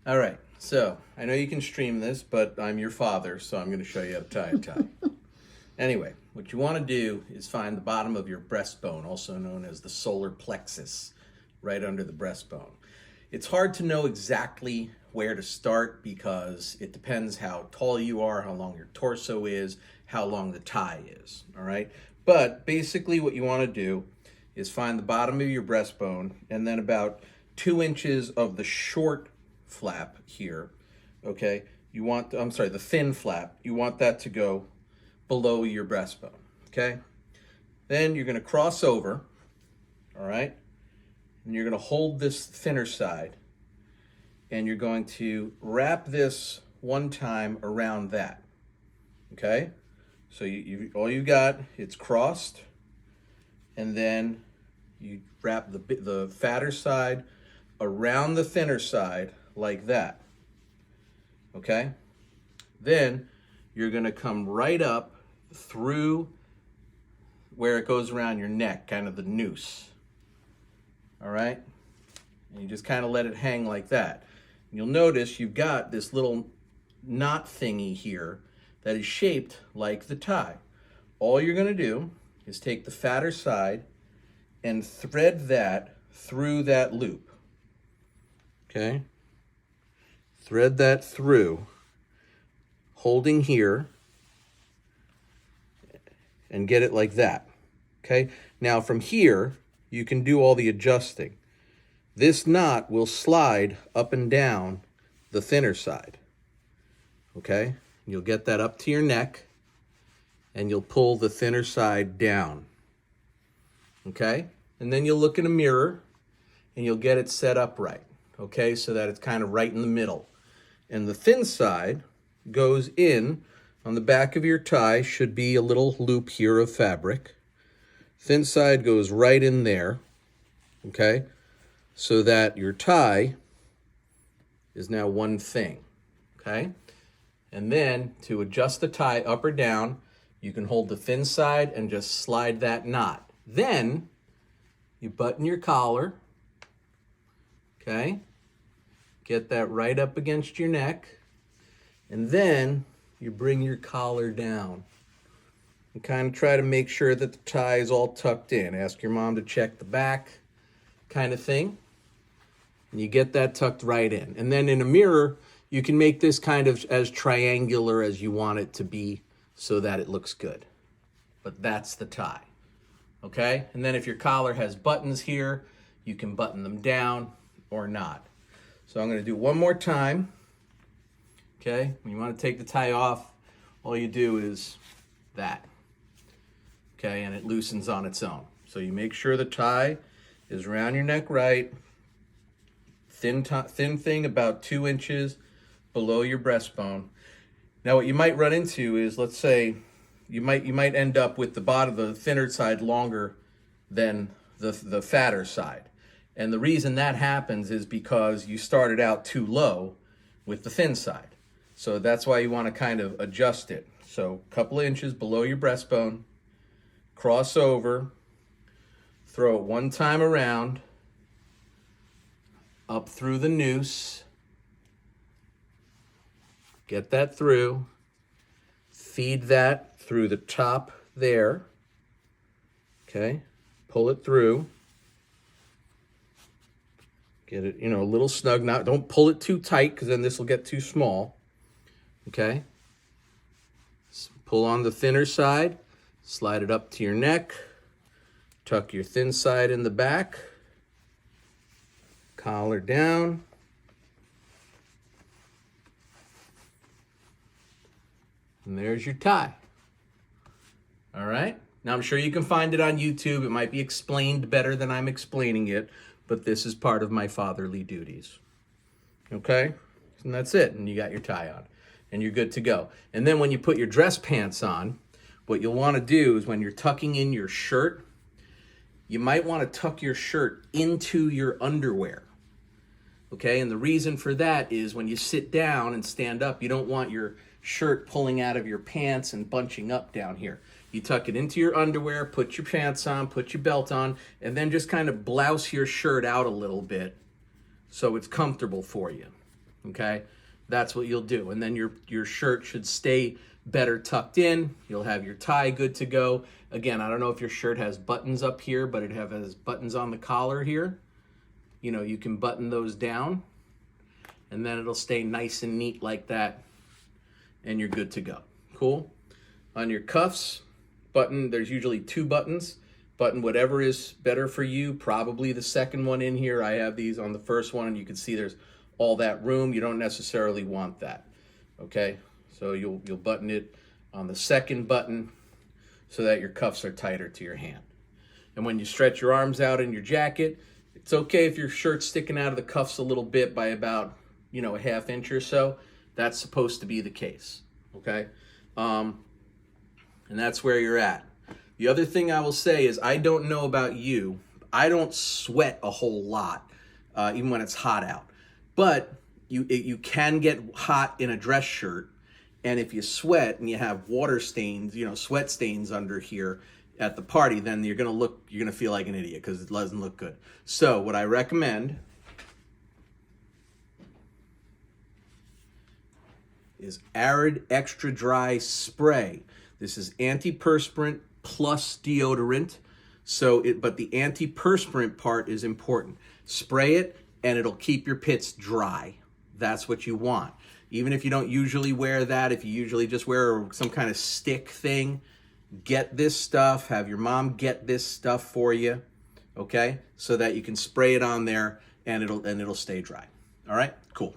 All right, so I know you can stream this, but I'm your father, so I'm going to show you how to tie a tie. Anyway, what you want to do is find the bottom of your breastbone, also known as the solar plexus, right under the breastbone. It's hard to know exactly where to start because it depends how tall you are, how long your torso is, how long the tie is, all right? But basically what you want to do is find the bottom of your breastbone and then about 2 inches of the short flap here, okay? The thin flap, you want that to go below your breastbone, okay? Then you're gonna cross over, all right? And you're gonna hold this thinner side and you're going to wrap this one time around that, okay? So all you got, it's crossed, and then you wrap the fatter side around the thinner side like that, okay? Then you're gonna come right up through where it goes around your neck, kind of the noose, all right? And you just kind of let it hang like that. And you'll notice you've got this little knot thingy here that is shaped like the tie. All you're gonna do is take the fatter side and thread that through that loop, okay? Thread that through, holding here, and get it like that, okay? Now from here, you can do all the adjusting. This knot will slide up and down the thinner side, okay? You'll get that up to your neck, and you'll pull the thinner side down, okay? And then you'll look in a mirror, and you'll get it set up right, okay? So that it's kind of right in the middle. And the thin side goes in on the back of your tie, should be a little loop here of fabric. Thin side goes right in there, okay? So that your tie is now one thing, okay? And then to adjust the tie up or down, you can hold the thin side and just slide that knot. Then you button your collar, okay? Get that right up against your neck. And then you bring your collar down and kind of try to make sure that the tie is all tucked in. Ask your mom to check the back, kind of thing. And you get that tucked right in. And then in a mirror, you can make this kind of as triangular as you want it to be so that it looks good. But that's the tie, okay? And then if your collar has buttons here, you can button them down or not. So I'm gonna do one more time, okay? When you wanna take the tie off, all you do is that, okay? And it loosens on its own. So you make sure the tie is around your neck right, thin thing about 2 inches below your breastbone. Now what you might run into is, let's say, you might end up with the bottom, the thinner side longer than the fatter side. And the reason that happens is because you started out too low with the thin side. So that's why you want to kind of adjust it. So a couple of inches below your breastbone, cross over, throw it one time around, up through the noose, get that through, feed that through the top there, okay, pull it through, get it, a little snug. Now, don't pull it too tight because then this will get too small, okay? Pull on the thinner side, slide it up to your neck, tuck your thin side in the back, collar down, and there's your tie. All right? Now, I'm sure you can find it on YouTube. It might be explained better than I'm explaining it, but this is part of my fatherly duties. Okay? And that's it. And you got your tie on. And you're good to go. And then when you put your dress pants on, what you'll want to do is when you're tucking in your shirt, you might want to tuck your shirt into your underwear. Okay? And the reason for that is when you sit down and stand up, you don't want your shirt pulling out of your pants and bunching up down here. You tuck it into your underwear, put your pants on, put your belt on, and then just kind of blouse your shirt out a little bit so it's comfortable for you. Okay, that's what you'll do. And then your shirt should stay better tucked in. You'll have your tie good to go. Again, I don't know if your shirt has buttons up here, but it has buttons on the collar here. You know, you can button those down, and then it'll stay nice and neat like that, and you're good to go. Cool. On your cuffs, button, there's usually 2 buttons. Button whatever is better for you, probably the second one in here. I have these on the first one, and you can see there's all that room. You don't necessarily want that, okay? So you'll button it on the second button so that your cuffs are tighter to your hand. And when you stretch your arms out in your jacket, it's okay if your shirt's sticking out of the cuffs a little bit by about, you know, a ½ inch or so. That's supposed to be the case, okay? And that's where you're at. The other thing I will say is, I don't know about you, I don't sweat a whole lot, even when it's hot out. But you can get hot in a dress shirt, and if you sweat and you have water stains, you know, sweat stains under here at the party, then you're gonna feel like an idiot because it doesn't look good. So what I recommend is Arid Extra Dry Spray. This is antiperspirant plus deodorant. But the antiperspirant part is important. Spray it and it'll keep your pits dry. That's what you want. Even if you don't usually wear that, if you usually just wear some kind of stick thing, get this stuff, have your mom get this stuff for you, okay? So that you can spray it on there and it'll stay dry. All right? Cool.